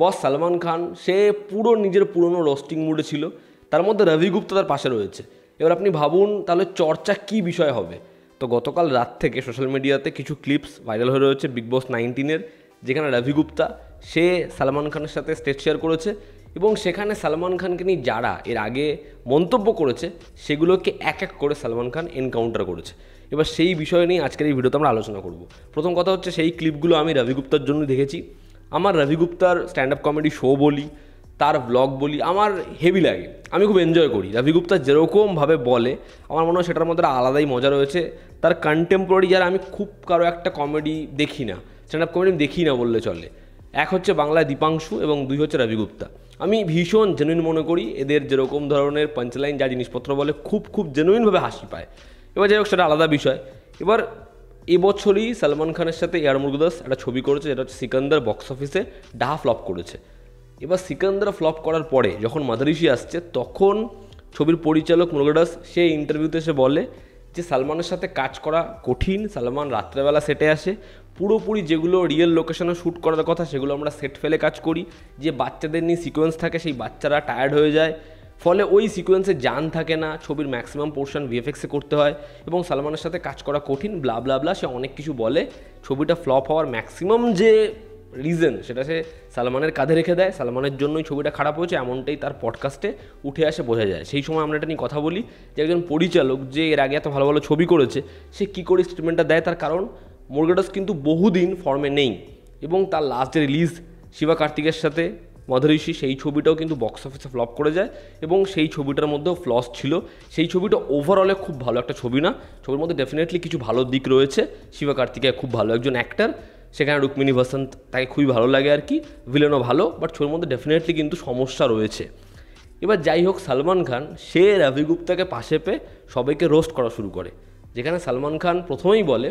বস সালমান খান সে পুরো নিজের পুরনো রোস্টিং মুডে ছিল, তার মধ্যে রবি গুপ্তা তার পাশে রয়েছে। এবার আপনি ভাবুন তাহলে চর্চা কী বিষয় হবে। তো গতকাল রাত থেকে সোশ্যাল মিডিয়াতে কিছু ক্লিপস ভাইরাল হয়ে রয়েছে বিগ বস 19-এর, যেখানে রবি গুপ্তা সে সালমান খানের সাথে স্টেজ শেয়ার করেছে এবং সেখানে সালমান খানকে নিয়ে যারা এর আগে মন্তব্য করেছে সেগুলোকে এক এক করে সালমান খান এনকাউন্টার করেছে। এবার সেই বিষয় নিয়ে আজকের এই ভিডিওতে আমরা আলোচনা করব। প্রথম কথা হচ্ছে, সেই ক্লিপগুলো আমি রবি গুপ্তার জন্য দেখেছি। আমার রবি গুপ্তার স্ট্যান্ড আপ কমেডি শো বলি, তার ব্লগ বলি, আমার হেভি লাগে, আমি খুব এনজয় করি। রবি গুপ্তা যেরকমভাবে বলে আমার মনে হয় সেটার মধ্যে আলাদাই মজা রয়েছে। তার কন্টেম্পোরারি যারা, আমি খুব কারো একটা কমেডি দেখি না, স্ট্যান্ড আপ কমেডি দেখি না বললে চলে। এক হচ্ছে বাংলায় দীপাংশু এবং দুই হচ্ছে রবি গুপ্তা। আমি ভীষণ জেনুইন মনে করি এদের যেরকম ধরনের পাঞ্চলাইন যা জিনিসপত্র বলে খুব জেনুইনভাবে হাসি পায়। এবার যাই হোক, সেটা আলাদা বিষয়। এবার এবছরই সালমান খানের সাথে এয়ার মুরুগদাস একটা ছবি করেছে, যেটা হচ্ছে সিকান্দার, বক্স অফিসে ডাহা ফ্লপ করেছে। এবার সিকান্দার ফ্লপ করার পরে যখন মাদারিসি আসছে, তখন ছবির পরিচালক মুরুগদাস সে ইন্টারভিউতে এসে বলে যে সালমানের সাথে কাজ করা কঠিন, সালমান রাত্রেবেলা সেটে আসে, পুরোপুরি যেগুলো রিয়েল লোকেশনে শ্যুট করার কথা সেগুলো আমরা সেট ফেলে কাজ করি, যে বাচ্চাদের নিয়ে সিকোয়েন্স থাকে সেই বাচ্চারা টায়ার্ড হয়ে যায়, ফলে ওই সিকোয়েন্সে জান থাকে না, ছবির ম্যাক্সিমাম পোর্শন ভিএফএক্সে করতে হয় এবং সালমানের সাথে কাজ করা কঠিন, ব্লা ব্লা ব্লা, সে অনেক কিছু বলে। ছবিটা ফ্লপ হওয়ার ম্যাক্সিমাম যে রিজন সেটা সে সালমানের কাঁধে রেখে দেয়, সালমানের জন্যই ছবিটা খারাপ হয়েছে এমনটাই তার পডকাস্টে উঠে আসে, বোঝা যায়। সেই সময় আমরা এটা নিয়ে কথা বলি যে একজন পরিচালক যে এর আগে এত ভালো ভালো ছবি করেছে সে কী করে স্টেটমেন্টটা দেয়। তার কারণ মুরুগদাস কিন্তু বহুদিন ফর্মে নেই এবং তার লাস্ট যে রিলিজ শিবা কার্তিকের সাথে মাধুরীষী, সেই ছবিটাও কিন্তু বক্স অফিসে ফ্লপ করে যায় এবং সেই ছবিটার মধ্যেও ফ্লস ছিল। সেই ছবিটা ওভারঅলে খুব ভালো একটা ছবি না। ছবির মধ্যে ডেফিনেটলি কিছু ভালো দিক রয়েছে। শিবা কার্তিকেয় খুব ভালো একজন অ্যাক্টার, সেখানে রুক্মিণী বসন্ত তাকে খুবই ভালো লাগে আর কি, ভিলেনও ভালো, বাট ছবির মধ্যে ডেফিনেটলি কিন্তু সমস্যা রয়েছে। এবার যাই হোক, সালমান খান সে রবি গুপ্তাকে পাশে পেয়ে সবাইকে রোস্ট করা শুরু করে, যেখানে সালমান খান প্রথমেই বলে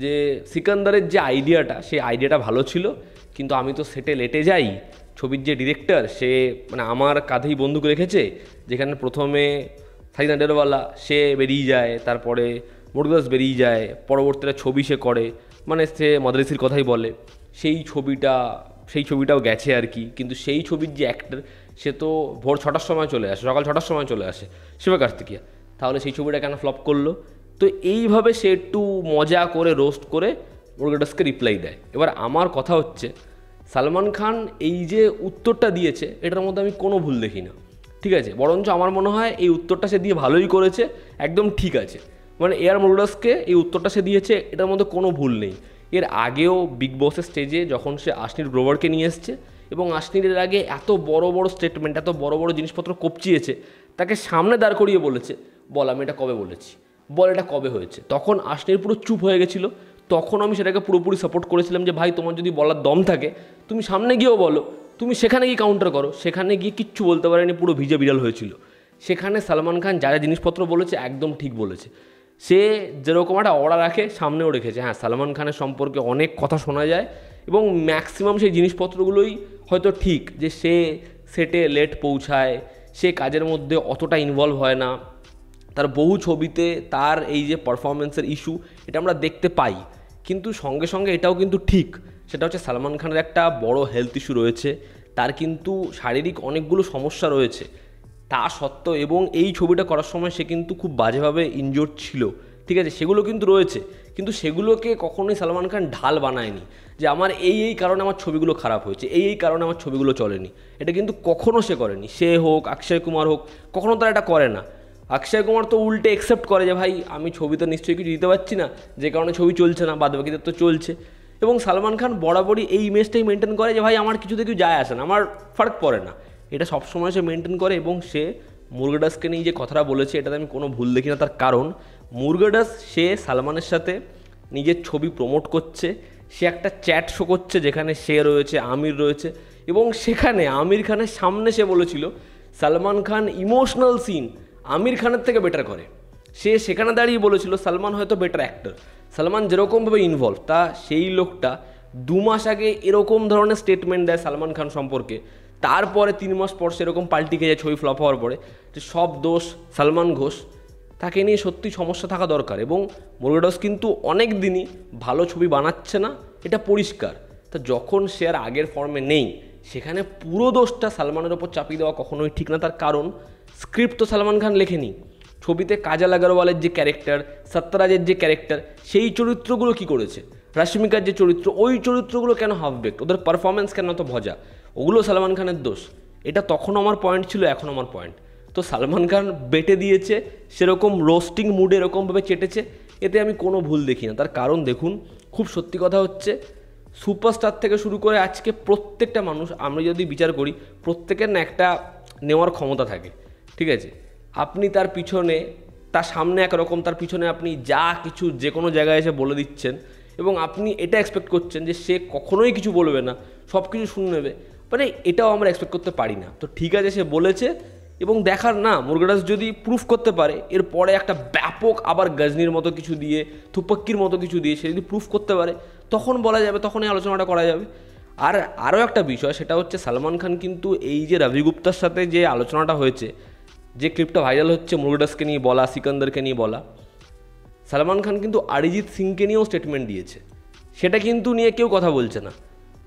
যে সিকান্দারের যে আইডিয়াটা, সেই আইডিয়াটা ভালো ছিল, কিন্তু আমি তো সেটে লেটে যাই, ছবির যে ডিরেক্টর সে মানে আমার কাঁধেই বন্দুক রেখেছে। যেখানে প্রথমে সাইনা ডেরওয়ালা সে বেরিয়ে যায়, তারপরে মুরুগদাস বেরিয়ে যায়, পরবর্তীতে ছবি সে করে, মানে সে মাদ্রাসির কথাই বলে, সেই ছবিটাও গেছে আর কি। কিন্তু সেই ছবির যে অ্যাক্টর সে তো ভোর 6টার সময় চলে আসে, সকাল 6টার সময় চলে আসে, শিবা কার্তিকেয়া, তাহলে সেই ছবিটা কেন ফ্লপ করলো? তো এইভাবে সে একটু মজা করে রোস্ট করে মুরুগদাসকে রিপ্লাই দেয়। এবার আমার কথা হচ্ছে, সালমান খান এই যে উত্তরটা দিয়েছে এটার মধ্যে আমি কোনো ভুল দেখি না, ঠিক আছে, বরঞ্চ আমার মনে হয় এই উত্তরটা সে দিয়ে ভালোই করেছে, একদম ঠিক আছে। মানে এয়ার মুরুগদাসকে এই উত্তরটা সে দিয়েছে, এটার মধ্যে কোনো ভুল নেই। এর আগেও বিগ বসের স্টেজে যখন সে আশনির গ্রোভারকে নিয়ে এসছে এবং আশনির আগে এত বড় বড় স্টেটমেন্ট, এত বড় বড় জিনিসপত্র কপচিয়েছে, তাকে সামনে দাঁড় করিয়ে বলেছে, বল আমি এটা কবে বলেছি, বল এটা কবে হয়েছে। তখন আশনির পুরো চুপ হয়ে গেছিলো। তখন আমি সেটাকে পুরোপুরি সাপোর্ট করেছিলাম যে ভাই তোমার যদি বলার দম থাকে তুমি সামনে গিয়েও বলো, তুমি সেখানে গিয়ে কাউন্টার করো। সেখানে গিয়ে কিচ্ছু বলতে পারেনি, পুরো ভিজে বিড়াল হয়েছিল। সেখানে সালমান খান যা যা জিনিসপত্র বলেছে একদম ঠিক বলেছে। সে যেরকম একটা অর্ডার রাখে সামনেও রেখেছে। হ্যাঁ, সালমান খানের সম্পর্কে অনেক কথা শোনা যায় এবং ম্যাক্সিমাম সেই জিনিসপত্রগুলোই হয়তো ঠিক, যে সে সেটে লেট পৌঁছায়, সে কাজের মধ্যে অতটা ইনভলভ হয় না, তার বহু ছবিতে তার এই যে পারফরমেন্সের ইস্যু এটা আমরা দেখতে পাই। কিন্তু সঙ্গে সঙ্গে এটাও কিন্তু ঠিক, সেটা হচ্ছে সালমান খানের একটা বড় হেলথ ইস্যু রয়েছে, তার কিন্তু শারীরিক অনেকগুলো সমস্যা রয়েছে তা সত্ত্বেও, এবং এই ছবিটা করার সময় সে কিন্তু খুব বাজেভাবে ইনজোর্ড ছিল, ঠিক আছে, সেগুলো কিন্তু রয়েছে। কিন্তু সেগুলোকে কখনোই সালমান খান ঢাল বানায়নি যে আমার এই কারণে আমার ছবিগুলো খারাপ হয়েছে, এই কারণে আমার ছবিগুলো চলেনি। এটা কিন্তু কখনও সে করেনি। সে হোক, অক্ষয় কুমার হোক, কখনও তারা এটা করে না। অক্ষয় কুমার তো উল্টে অ্যাকসেপ্ট করে যে ভাই আমি ছবিতে নিশ্চয়ই কিছু দিতে পারছি না, যে কারণে ছবি চলছে না, বাদবাকিদের তো চলছে। এবং সালমান খান বরাবরই এই ইমেজটাই মেনটেন করে যে ভাই আমার কিছুতে কিছু যায় আসে না, আমার ফারাক পড়ে না, এটা সবসময় সে মেনটেন করে। এবং সে মুরুগদাসকে নিয়ে যে কথাটা বলেছে এটাতে আমি কোনো ভুল দেখি না। তার কারণ মুরুগদাস সে সালমানের সাথে নিজের ছবি প্রমোট করছে, সে একটা চ্যাট শো করছে যেখানে সে রয়েছে, আমির রয়েছে, এবং সেখানে আমির খানের সামনে সে বলেছিল সালমান খান ইমোশনাল সিন আমির খানের থেকে বেটার করে। সে সেখানে দাঁড়িয়ে বলেছিল সালমান হয়তো বেটার অ্যাক্টর, সালমান যেরকমভাবে ইনভলভ, তা সেই লোকটা 2 মাস আগে এরকম ধরনের স্টেটমেন্ট দেয় সালমান খান সম্পর্কে, তারপরে 3 মাস পর সেরকম পাল্টি খেয়ে যায় ছবি ফ্লপ হওয়ার পরে, যে সব দোষ সালমান ঘোষ। তাকে নিয়ে সত্যি সমস্যা থাকা দরকার। এবং মুরুগদাস কিন্তু অনেক দিনই ভালো ছবি বানাচ্ছে না, এটা পরিষ্কার। তা যখন সে আর আগের ফর্মে নেই, সেখানে পুরো দোষটা সালমানের ওপর চাপিয়ে দেওয়া কখনোই ঠিক না। তার কারণ স্ক্রিপ্ট তো সালমান খান লেখেনি। ছবিতে কাজল আগরওয়ালের যে ক্যারেক্টার, সত্যরাজের যে ক্যারেক্টার, সেই চরিত্রগুলো কি করেছে, রশ্মিকার যে চরিত্র, ওই চরিত্রগুলো কেন হাফ বেকড, ওদের পারফরমেন্স কেন তো ভজা, ওগুলো সালমান খানের দোষ। এটা তখন আমার পয়েন্ট ছিল, এখন আমার পয়েন্ট। তো সালমান খান বেটে দিয়েছে, সেরকম রোস্টিং মুডে এরকমভাবে চেটেছে, এতে আমি কোনো ভুল দেখি না। তার কারণ দেখুন, খুব সত্যি কথা হচ্ছে, সুপারস্টার থেকে শুরু করে আজকে প্রত্যেকটা মানুষ, আমরা যদি বিচার করি, প্রত্যেকের না একটা নেওয়ার ক্ষমতা থাকে, ঠিক আছে? আপনি তার পিছনে, তার সামনে একরকম, তার পিছনে আপনি যা কিছু যে কোনো জায়গায় এসে বলে দিচ্ছেন, এবং আপনি এটা এক্সপেক্ট করছেন যে সে কখনোই কিছু বলবে না, সব কিছু শুনে নেবে, মানে এটাও আমরা এক্সপেক্ট করতে পারি না। তো ঠিক আছে, সে বলেছে, এবং দেখার না মুরগাদাস যদি প্রুফ করতে পারে, এরপরে একটা ব্যাপক আবার গজনির মতো কিছু দিয়ে, থুপক্কির মতো কিছু দিয়ে সে যদি প্রুফ করতে পারে, তখন বলা যাবে, তখন এই আলোচনাটা করা যাবে। আর আরও একটা বিষয়, সেটা হচ্ছে সালমান খান কিন্তু এই যে রবি গুপ্তার সাথে যে আলোচনাটা হয়েছে, যে ক্লিপটা ভাইরাল হচ্ছে মুরগাদাসকে নিয়ে বলা, সিকান্দারকে নিয়ে বলা, সালমান খান কিন্তু অরিজিৎ সিংকে নিয়েও স্টেটমেন্ট দিয়েছে, সেটা কিন্তু নিয়ে কেউ কথা বলছে না।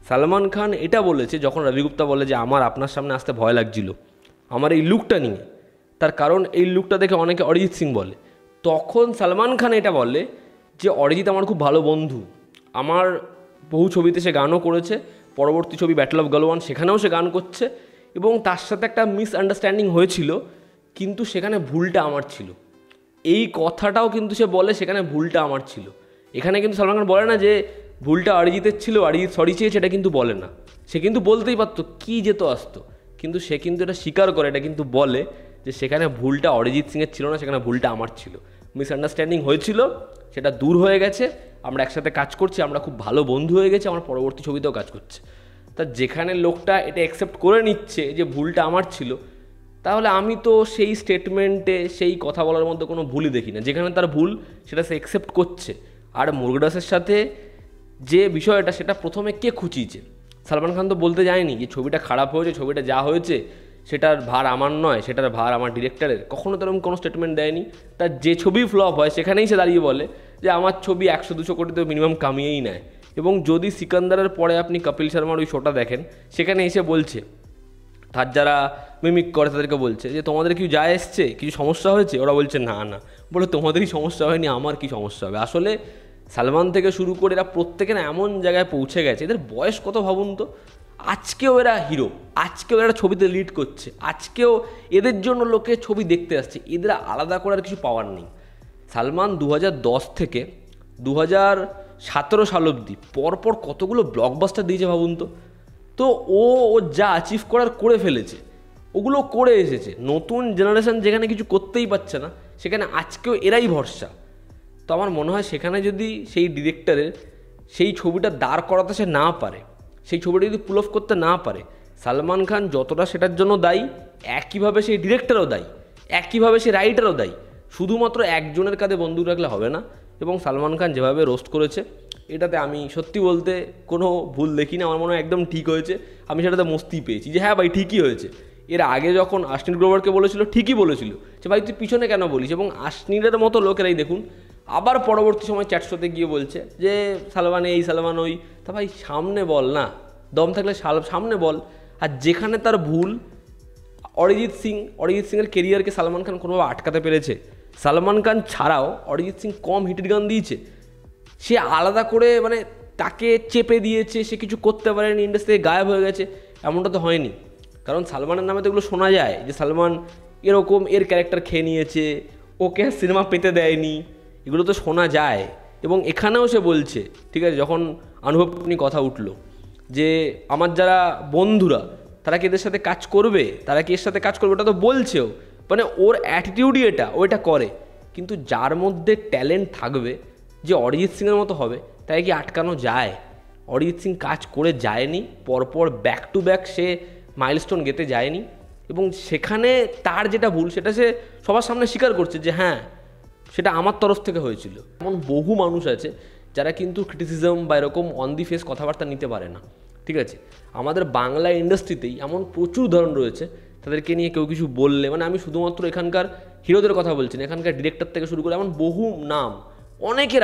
সালমান খান এটা বলেছে, যখন রবি গুপ্তা বলে যে আমার আপনার সামনে আসতে ভয় লাগছিল আমার এই লুকটা নিয়ে, তার কারণ এই লুকটা দেখে অনেকে অরিজিৎ সিং বলে, তখন সালমান খান এটা বলে যে অরিজিৎ আমার খুব ভালো বন্ধু, আমার বহু ছবিতে সে গানও করেছে, পরবর্তী ছবি ব্যাটল অফ গালওয়ান সেখানেও সে গান করছে, এবং তার সাথে একটা মিসআন্ডারস্ট্যান্ডিং হয়েছিল, কিন্তু সেখানে ভুলটা আমার ছিল। এই কথাটাও কিন্তু সে বলে, সেখানে ভুলটা আমার ছিল। এখানে কিন্তু সালমান খান বলে না যে ভুলটা অরিজিতের ছিল, অরিজিৎ সরি চেয়েছে, এটা কিন্তু বলে না। সে কিন্তু বলতেই পারতো, কি যেত আসতো, কিন্তু সে কিন্তু এটা স্বীকার করে, এটা কিন্তু বলে যে সেখানে ভুলটা অরিজিৎ সিংয়ের ছিল না, সেখানে ভুলটা আমার ছিল, মিসআন্ডারস্ট্যান্ডিং হয়েছিল, সেটা দূর হয়ে গেছে, আমরা একসাথে কাজ করছি, আমরা খুব ভালো বন্ধু হয়ে গেছি, আমার পরবর্তী ছবিতেও কাজ করছে। তা যেখানে লোকটা এটা অ্যাকসেপ্ট করে নিচ্ছে যে ভুলটা আমার ছিল, তাহলে আমি তো সেই স্টেটমেন্টে, সেই কথা বলার মধ্যে কোনো ভুলই দেখি না। যেখানে তার ভুল সেটা সে অ্যাকসেপ্ট করছে। আর মুরগাদাসের সাথে যে বিষয়টা, সেটা প্রথমে কে খুঁচিয়েছে? সালমান খান তো বলতে যায়নি যে ছবিটা খারাপ হয়েছে, ছবিটা যা হয়েছে সেটার ভার আমার নয়, সেটার ভার আমার ডিরেক্টরের, কখনো তো এরকম কোনো স্টেটমেন্ট দেয়নি। তার যে ছবি ফ্লপ হয় সেখানেই সে দাঁড়িয়ে বলে যে আমার ছবি 100-200 কোটি তো মিনিমাম কামিয়েই নেয়। এবং যদি সিকান্দারের পরে আপনি কপিল শর্মার ওই শোটা দেখেন, সেখানে এসে বলছে, তার যারা মিমিক করে তাদেরকে বলছে যে তোমাদের কি যায় এসছে, কিছু সমস্যা হয়েছে? ওরা বলছে না না, বলে তোমাদেরই সমস্যা হয়নি, আমার কি সমস্যা হবে? আসলে সালমান থেকে শুরু করে এরা প্রত্যেকে না এমন জায়গায় পৌঁছে গেছে, এদের বয়স কত ভাবুন তো, আজকেও এরা হিরো, আজকেও এরা ছবিতে লিড করছে, আজকেও এদের জন্য লোকে ছবি দেখতে আসছে, এদের আলাদা করার কিছু পাওয়ার নেই। সালমান 2010 থেকে 2017 সাল অবধি পরপর কতগুলো ব্লকবাস্টার দিয়েছে ভাবুন তো। তো ও যা অ্যাচিভ করার করে ফেলেছে, ওগুলো করে এসেছে। নতুন জেনারেশন যেখানে কিছু করতেই পারছে না, সেখানে আজকেও এরাই ভরসা। তো আমার মনে হয় সেখানে যদি সেই ডিরেক্টরের সেই ছবিটা দাঁড় করাতে সে না পারে, সেই ছবিটা যদি পুল অফ করতে না পারে, সালমান খান যতটা সেটার জন্য দায়ী, একইভাবে সেই ডিরেক্টরও দায়ী, একইভাবে সেই রাইটারও দায়ী। শুধুমাত্র একজনের কাঁধে বন্দুক রাখলে হবে না। এবং সালমান খান যেভাবে রোস্ট করেছে, এটাতে আমি সত্যি বলতে কোনো ভুল দেখি না, আমার মনে হয় একদম ঠিক হয়েছে। আমি সেটাতে মস্তি পেয়েছি যে হ্যাঁ ভাই ঠিকই হয়েছে। এর আগে যখন আশ্বিন গ্রোভারকে বলেছিল, ঠিকই বলেছিল যে ভাই তুই পিছনে কেন বলিস, এবং আশ্বিনের মতো লোকেরাই দেখুন আবার পরবর্তী সময় চ্যাট শোতে গিয়ে বলছে যে সালমান এই সালমান ওই। তা ভাই সামনে বল না, দম থাকলে সামনে বল। আর যেখানে তার ভুল, অরিজিৎ সিংয়ের কেরিয়ারকে সালমান খান কোনোভাবে আটকাতে পেরেছে? সালমান খান ছাড়াও অরিজিৎ সিং কম হিটের গান দিয়েছে? সে আলাদা করে মানে তাকে চেপে দিয়েছে, সে কিছু করতে পারেনি, ইন্ডাস্ট্রি থেকে গায়েব হয়ে গেছে, এমনটা তো হয়নি। কারণ সালমানের নামে তো এগুলো শোনা যায় যে সালমান এরকম এর ক্যারেক্টার খেয়ে নিয়েছে, ওকে সিনেমা পেতে দেয়নি, এগুলো তো শোনা যায়। এবং এখানেও সে বলছে, ঠিক আছে, যখন অনুভব নিয়ে কথা উঠলো যে আমার যারা বন্ধুরা তারা কি এদের সাথে কাজ করবে, তারা কি এর সাথে কাজ করবে, ওটা তো বলছেও, মানে ওর অ্যাটিটিউডই এটা, ও এটা করে। কিন্তু যার মধ্যে ট্যালেন্ট থাকবে, যে অরিজিৎ সিংয়ের মতো হবে, তাই কি আটকানো যায়? অরিজিৎ সিং কাজ করে যায়নি, পরপর ব্যাক টু ব্যাক সে মাইলস্টোন গেতে যায়নি, এবং সেখানে তার যেটা ভুল সেটা সে সবার সামনে স্বীকার করছে যে হ্যাঁ সেটা আমার তরফ থেকে হয়েছিল। এমন বহু মানুষ আছে যারা কিন্তু ক্রিটিসিজম বা এরকম অন দি ফেস কথাবার্তা নিতে পারে না, ঠিক আছে? আমাদের বাংলা ইন্ডাস্ট্রিতেই এমন প্রচুর ধরন রয়েছে, তাদেরকে নিয়ে কেউ কিছু বললে, মানে আমি শুধুমাত্র এখানকার হিরোদের কথা বলছি না, এখানকার ডিরেক্টর থেকে শুরু করে এমন বহু নাম অনেকে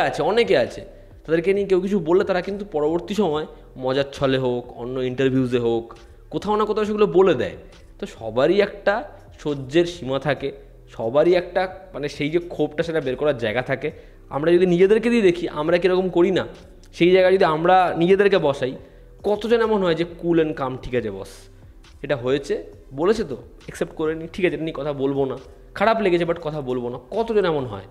আছে, তাদেরকে নিয়ে কেউ কিছু বললে তারা কিন্তু পরবর্তী সময় মজার ছলে হোক, অন্য ইন্টারভিউজে হোক, কোথাও না কোথাও সেগুলো বলে দেয়। তো সবারই একটা সহ্যের সীমা থাকে, সবারই একটা মানে সেই যে ক্ষোভটা সেটা বের করার জায়গা থাকে। আমরা যদি নিজেদেরকে দিয়ে দেখি আমরা কীরকম করি না, সেই জায়গায় যদি আমরা নিজেদেরকে বসাই, কতজন এমন হয় যে কুল অ্যান্ড কাম, ঠিক আছে বস এটা হয়েছে, বলেছে তো অ্যাকসেপ্ট করে নি, ঠিক আছে এটা নিয়ে কথা বলবো না, খারাপ লেগেছে বাট কথা বলবো না, কতজন এমন হয়।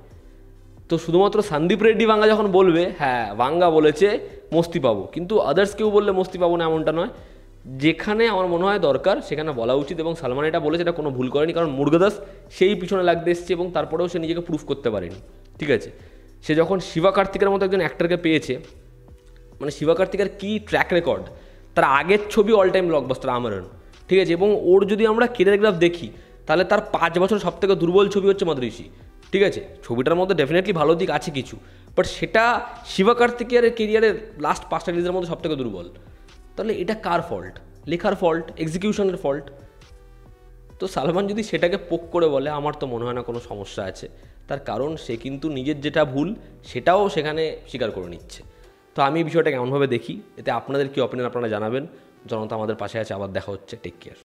তো শুধুমাত্র সন্দীপ রেড্ডি ভাঙ্গা যখন বলবে হ্যাঁ ভাঙ্গা বলেছে মস্তি পাবো, কিন্তু আদার্স কেউ বললে মস্তি পাবো না এমনটা নয়। যেখানে আমার মনে হয় দরকার সেখানে বলা উচিত, এবং সালমান এটা বলেছে, এটা কোনো ভুল করেনি, কারণ মুরগাদাস সেই পিছনে লাগতে এসছে এবং তারপরেও সে নিজেকে প্রুফ করতে পারেনি। ঠিক আছে, সে যখন শিবা কার্তিকের মতো একজন অ্যাক্টরকে পেয়েছে, মানে শিবা কার্তিকের কী ট্র্যাক রেকর্ড, তার আগের ছবি অল টাইম ব্লকবাস্টার আমরণ, ঠিক আছে, এবং ওর যদি আমরা কেরিয়ার গ্রাফ দেখি তাহলে তার 5 বছর সবথেকে দুর্বল ছবি হচ্ছে মাদৃশি। ঠিক আছে, ছবিটার মধ্যে ডেফিনেটলি ভালো দিক আছে কিছু, বাট সেটা শিবা কার্তিকেয়ারের কেরিয়ারের লাস্ট 5টা রিলিজের মধ্যে সবথেকে দুর্বল। তাহলে এটা কার ফল্ট? লেখার ফল্ট, এক্সিকিউশনের ফল্ট? তো সালমান যদি সেটাকে পোক করে বলে, আমার তো মনে হয় না কোনো সমস্যা আছে, তার কারণ সে কিন্তু নিজের যেটা ভুল সেটাও সেখানে স্বীকার করে নিচ্ছে। তো আমি এই বিষয়টা কেমনভাবে দেখি, এতে আপনাদের কী অপিনিয়ন আপনারা জানাবেন। জনতা আমাদের পাশে আছে, আবার দেখা হচ্ছে, টেক কেয়ার।